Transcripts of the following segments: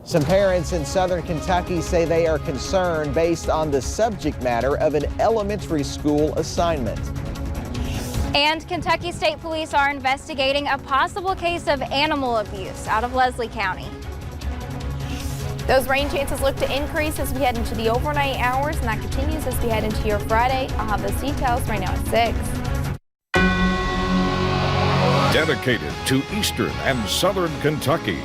Some parents in southern Kentucky say they are concerned based on the subject matter of an elementary school assignment. And Kentucky State Police are investigating a possible case of animal abuse out of Leslie County. Those rain chances look to increase as we head into the overnight hours, and that continues as we head into your Friday. I'll have those details right now at 6. Dedicated to Eastern and Southern Kentucky,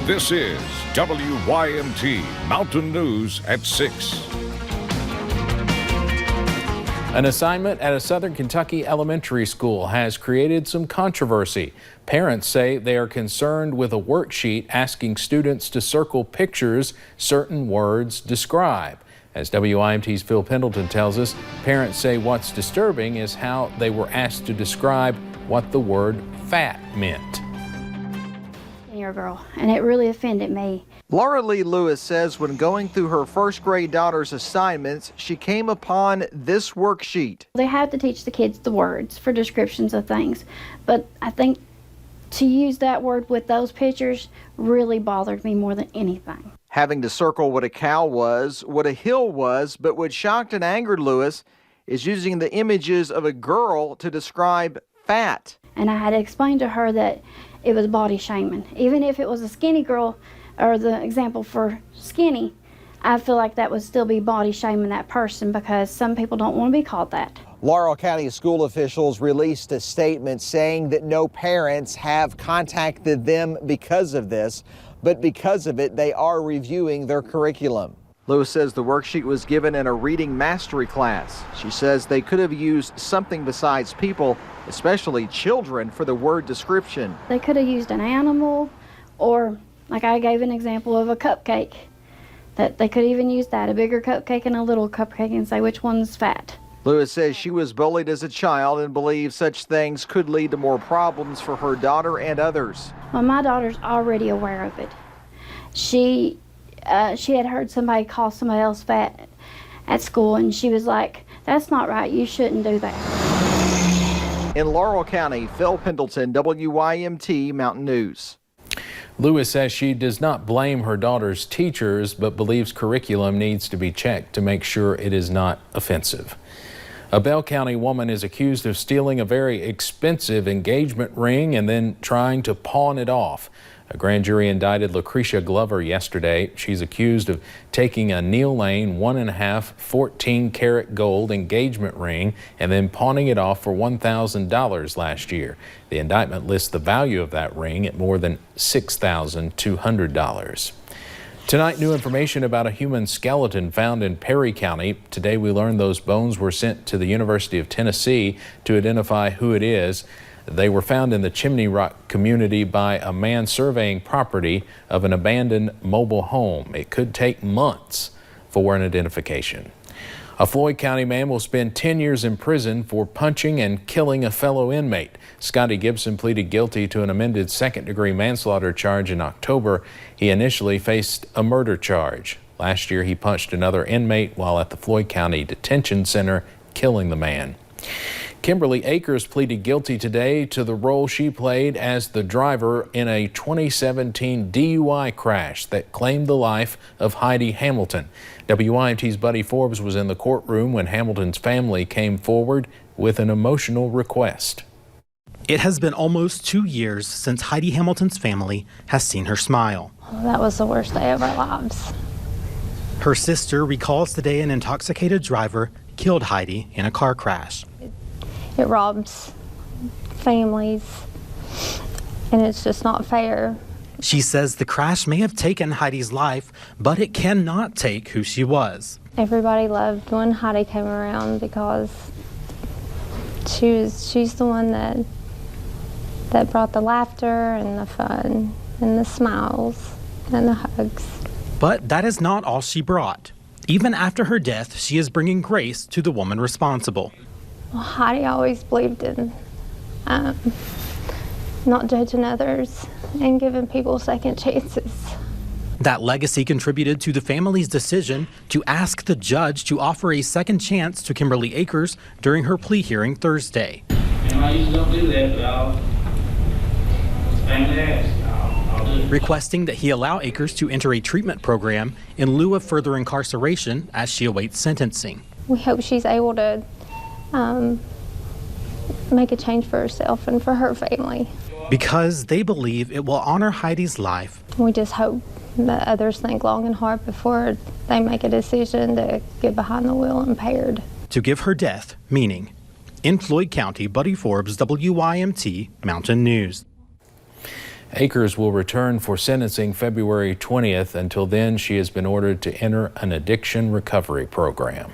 this is WYMT Mountain News at 6. An assignment at a Southern Kentucky elementary school has created some controversy. Parents say they are concerned with a worksheet asking students to circle pictures certain words describe. As WYMT's Phil Pendleton tells us, parents say what's disturbing is how they were asked to describe what the word fat meant. You're a girl, and it really offended me. Laura Lee Lewis says when going through her first grade daughter's assignments, she came upon this worksheet. They have to teach the kids the words for descriptions of things, but I think to use that word with those pictures really bothered me more than anything. Having to circle what a cow was, what a hill was, but what shocked and angered Lewis is using the images of a girl to describe fat. And I had to explain to her that it was body shaming. Even if it was a skinny girl, or the example for skinny, I feel like that would still be body shaming that person because some people don't want to be called that. Laurel County school officials released a statement saying that no parents have contacted them because of this, but because of it, they are reviewing their curriculum. Lewis says the worksheet was given in a reading mastery class. She says they could have used something besides people, especially children, for the word description. They could have used an animal, or like I gave an example of a cupcake, that they could even use that, a bigger cupcake and a little cupcake, and say which one's fat. Lewis says she was bullied as a child and believes such things could lead to more problems for her daughter and others. Well, my daughter's already aware of it. She had heard somebody call somebody else fat at school, and she was like, that's not right, you shouldn't do that. In Laurel County, Phil Pendleton, WYMT Mountain News. Lewis says she does not blame her daughter's teachers, but believes curriculum needs to be checked to make sure it is not offensive. A Bell County woman is accused of stealing a very expensive engagement ring and then trying to pawn it off. A grand jury indicted Lucretia Glover yesterday. She's accused of taking a Neil Lane 1.5 14-karat gold engagement ring and then pawning it off for $1,000 last year. The indictment lists the value of that ring at more than $6,200. Tonight, new information about a human skeleton found in Perry County. Today, we learned those bones were sent to the University of Tennessee to identify who it is. They were found in the Chimney Rock community by a man surveying property of an abandoned mobile home. It could take months for an identification. A Floyd County man will spend 10 years in prison for punching and killing a fellow inmate. Scotty Gibson pleaded guilty to an amended second-degree manslaughter charge in October. He initially faced a murder charge. Last year, he punched another inmate while at the Floyd County Detention Center, killing the man. Kimberly Akers pleaded guilty today to the role she played as the driver in a 2017 DUI crash that claimed the life of Heidi Hamilton. WYMT's Buddy Forbes was in the courtroom when Hamilton's family came forward with an emotional request. It has been almost 2 years since Heidi Hamilton's family has seen her smile. That was the worst day of our lives. Her sister recalls the day an intoxicated driver killed Heidi in a car crash. It robs families, and it's just not fair. She says the crash may have taken Heidi's life, but it cannot take who she was. Everybody loved when Heidi came around because she's the one that brought the laughter and the fun and the smiles and the hugs. But that is not all she brought. Even after her death, she is bringing grace to the woman responsible. Well, Heidi always believed in not judging others and giving people second chances. That legacy contributed to the family's decision to ask the judge to offer a second chance to Kimberly Akers during her plea hearing Thursday. And I usually don't do that, but I'll family ask. I'll requesting that he allow Akers to enter a treatment program in lieu of further incarceration as she awaits sentencing. We hope she's able to make a change for herself and for her family. Because they believe it will honor Heidi's life. We just hope that others think long and hard before they make a decision to get behind the wheel impaired. To give her death meaning. In Floyd County, Buddy Forbes, WYMT Mountain News. Akers will return for sentencing February 20th. Until then, she has been ordered to enter an addiction recovery program.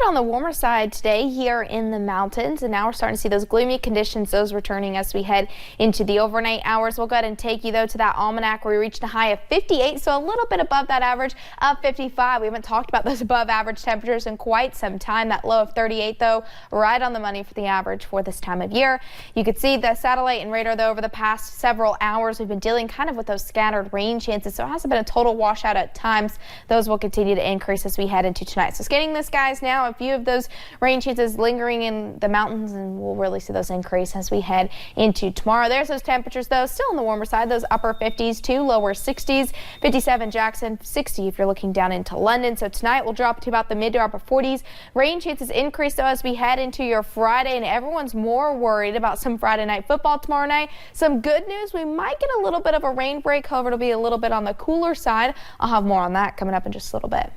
On the warmer side today here in the mountains, and now we're starting to see those gloomy conditions, those returning as we head into the overnight hours. We'll go ahead and take you though to that almanac where we reached a high of 58, so a little bit above that average of 55. We haven't talked about those above average temperatures in quite some time. That low of 38 though, right on the money for the average for this time of year. You could see the satellite and radar though over the past several hours we've been dealing kind of with those scattered rain chances, so it hasn't been a total washout at times. Those will continue to increase as we head into tonight. So scanning the skies now, a few of those rain chances lingering in the mountains, and we'll really see those increase as we head into tomorrow. There's those temperatures though, still on the warmer side, those upper 50s to lower 60s, 57 Jackson, 60 if you're looking down into London. So tonight we'll drop to about the mid to upper 40s. Rain chances increase though as we head into your Friday, and everyone's more worried about some Friday night football tomorrow night. Some good news, we might get a little bit of a rain break, however it'll be a little bit on the cooler side. I'll have more on that coming up in just a little bit.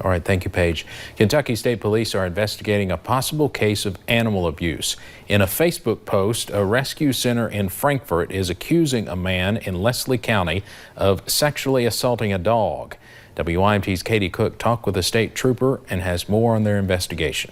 All right, thank you, Paige. Kentucky State Police are investigating a possible case of animal abuse. In a Facebook post, a rescue center in Frankfort is accusing a man in Leslie County of sexually assaulting a dog. WYMT's Katie Cook talked with a state trooper and has more on their investigation.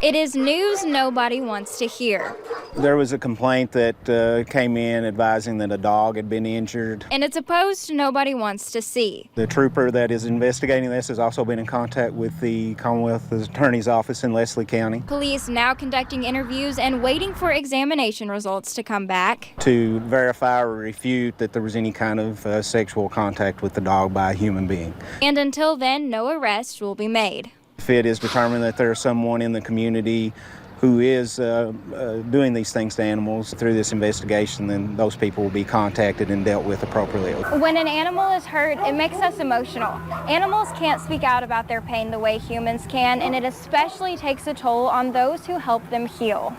It is news nobody wants to hear. There was a complaint that came in advising that a dog had been injured. And it's a post nobody wants to see. The trooper that is investigating this has also been in contact with the Commonwealth Attorney's Office in Leslie County. Police now conducting interviews and waiting for examination results to come back to verify or refute that there was any kind of sexual contact with the dog by a human being. And until then, no arrest will be made. If it is determined that there's someone in the community who is doing these things to animals through this investigation, then those people will be contacted and dealt with appropriately. When an animal is hurt, it makes us emotional. Animals can't speak out about their pain the way humans can, and it especially takes a toll on those who help them heal.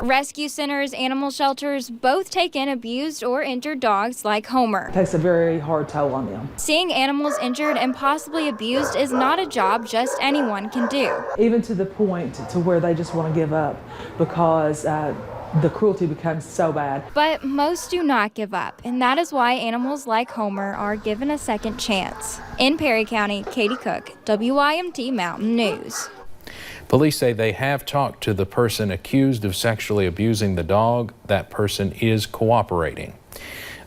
Rescue centers, animal shelters both take in abused or injured dogs like Homer. It takes a very hard toll on them. Seeing animals injured and possibly abused is not a job just anyone can do. Even to the point to where they just want to give up because the cruelty becomes so bad. But most do not give up, and that is why animals like Homer are given a second chance. In Perry County, Katie Cook, WYMT Mountain News. Police say they have talked to the person accused of sexually abusing the dog. That person is cooperating.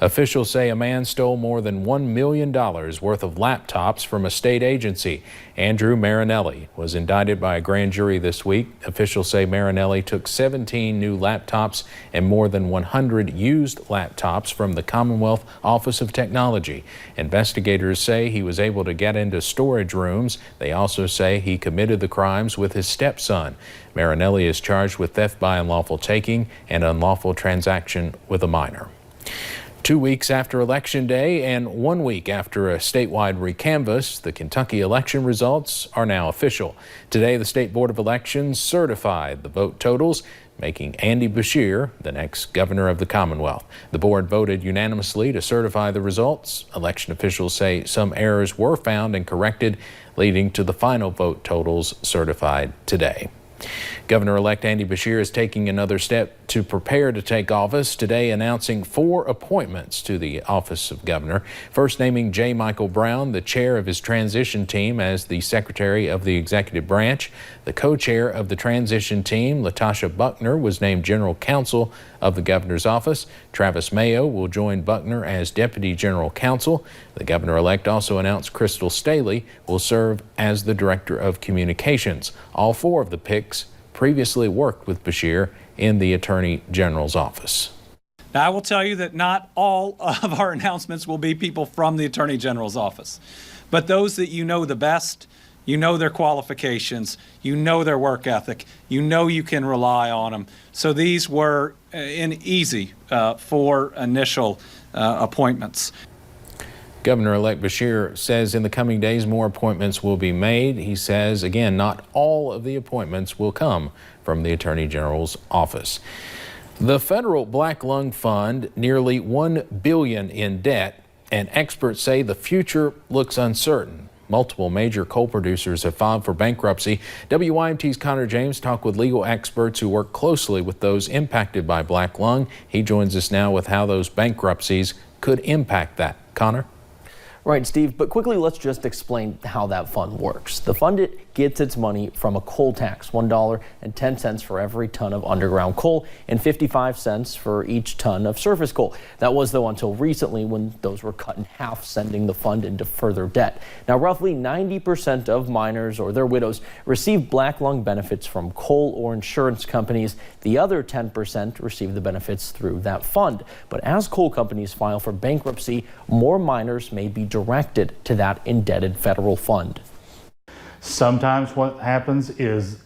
Officials say a man stole more than $1 million worth of laptops from a state agency. Andrew Marinelli was indicted by a grand jury this week. Officials say Marinelli took 17 new laptops and more than 100 used laptops from the Commonwealth Office of Technology. Investigators say he was able to get into storage rooms. They also say he committed the crimes with his stepson. Marinelli is charged with theft by unlawful taking and unlawful transaction with a minor. 2 weeks after Election Day and 1 week after a statewide recanvass, the Kentucky election results are now official. Today, the State Board of Elections certified the vote totals, making Andy Beshear the next governor of the Commonwealth. The board voted unanimously to certify the results. Election officials say some errors were found and corrected, leading to the final vote totals certified today. Governor-elect Andy Beshear is taking another step to prepare to take office, today announcing 4 appointments to the office of governor. First, naming J. Michael Brown, the chair of his transition team, as the secretary of the executive branch. The co-chair of the transition team, Latasha Buckner, was named general counsel of the governor's office. Travis Mayo will join Buckner as deputy general counsel. The governor-elect also announced Crystal Staley will serve as the director of communications. All 4 of the picks previously worked with Beshear in the Attorney General's office. Now, I will tell you that not all of our announcements will be people from the Attorney General's office, but those that you know the best, you know their qualifications, you know their work ethic, you know you can rely on them. So these were easy for initial appointments. Governor-elect Beshear says in the coming days more appointments will be made. He says, again, not all of the appointments will come from the Attorney General's office. The federal Black Lung Fund, nearly $1 billion in debt, and experts say the future looks uncertain. Multiple major coal producers have filed for bankruptcy. WYMT's Connor James talked with legal experts who work closely with those impacted by black lung. He joins us now with how those bankruptcies could impact that. Connor? Right, Steve, but quickly let's just explain how that fund works. The fund gets its money from a coal tax, $1.10 for every ton of underground coal and 55 cents for each ton of surface coal. That was, though, until recently when those were cut in half, sending the fund into further debt. Now, roughly 90% of miners or their widows receive black lung benefits from coal or insurance companies. The other 10% receive the benefits through that fund. But as coal companies file for bankruptcy, more miners may be directed to that indebted federal fund. Sometimes what happens is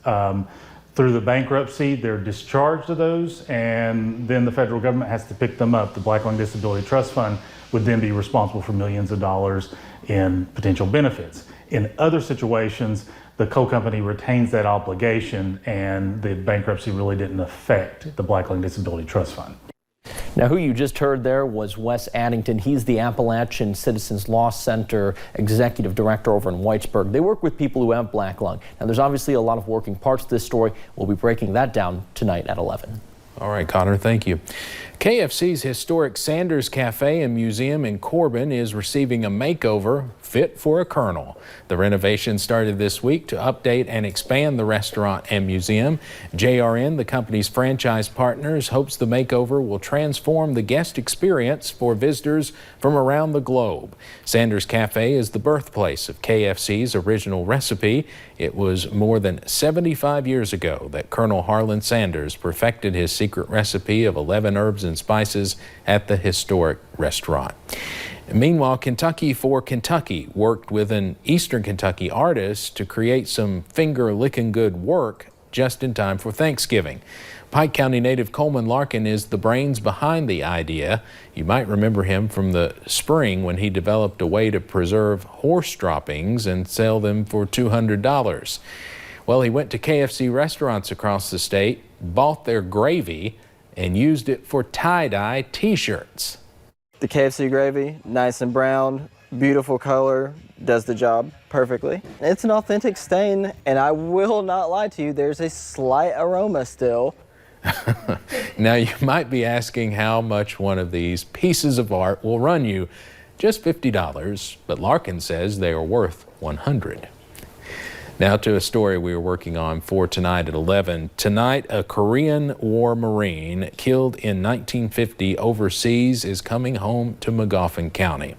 through the bankruptcy, they're discharged of those, and then the federal government has to pick them up. The Black Lung Disability Trust Fund would then be responsible for millions of dollars in potential benefits. In other situations, the coal company retains that obligation, and the bankruptcy really didn't affect the Black Lung Disability Trust Fund. Now, who you just heard there was Wes Addington. He's the Appalachian Citizens Law Center Executive Director over in Whitesburg. They work with people who have black lung. Now, there's obviously a lot of working parts to this story. We'll be breaking that down tonight at 11. All right, Connor, thank you. KFC's historic Sanders Cafe and Museum in Corbin is receiving a makeover fit for a colonel. The renovation started this week to update and expand the restaurant and museum. JRN, the company's franchise partners, hopes the makeover will transform the guest experience for visitors from around the globe. Sanders Cafe is the birthplace of KFC's original recipe. It was more than 75 years ago that Colonel Harlan Sanders perfected his secret recipe of 11 herbs and spices at the historic restaurant. Meanwhile, Kentucky for Kentucky worked with an Eastern Kentucky artist to create some finger-licking good work just in time for Thanksgiving. Pike County native Coleman Larkin is the brains behind the idea. You might remember him from the spring when he developed a way to preserve horse droppings and sell them for $200. Well, he went to KFC restaurants across the state, bought their gravy, and used it for tie-dye t-shirts. The KFC gravy, nice and brown, beautiful color, does the job perfectly. It's an authentic stain, and I will not lie to you, there's a slight aroma still. Now, you might be asking how much one of these pieces of art will run you. Just $50, but Larkin says they are worth $100. Now to a story we were working on for tonight at 11. Tonight, a Korean War Marine killed in 1950 overseas is coming home to Magoffin County.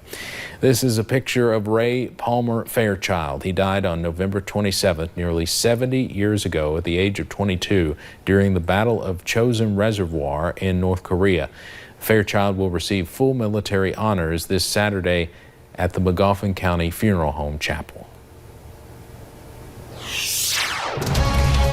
This is a picture of Ray Palmer Fairchild. He died on November 27th, nearly 70 years ago at the age of 22 during the Battle of Chosin Reservoir in North Korea. Fairchild will receive full military honors this Saturday at the Magoffin County Funeral Home Chapel.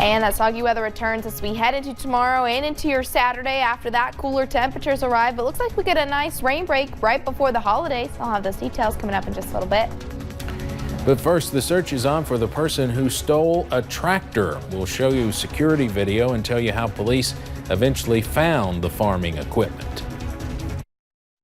And that soggy weather returns as we head into tomorrow and into your Saturday. After that, cooler temperatures arrive, but looks like we get a nice rain break right before the holidays. I'll have those details coming up in just a little bit. But first, the search is on for the person who stole a tractor. We'll show you security video and tell you how police eventually found the farming equipment.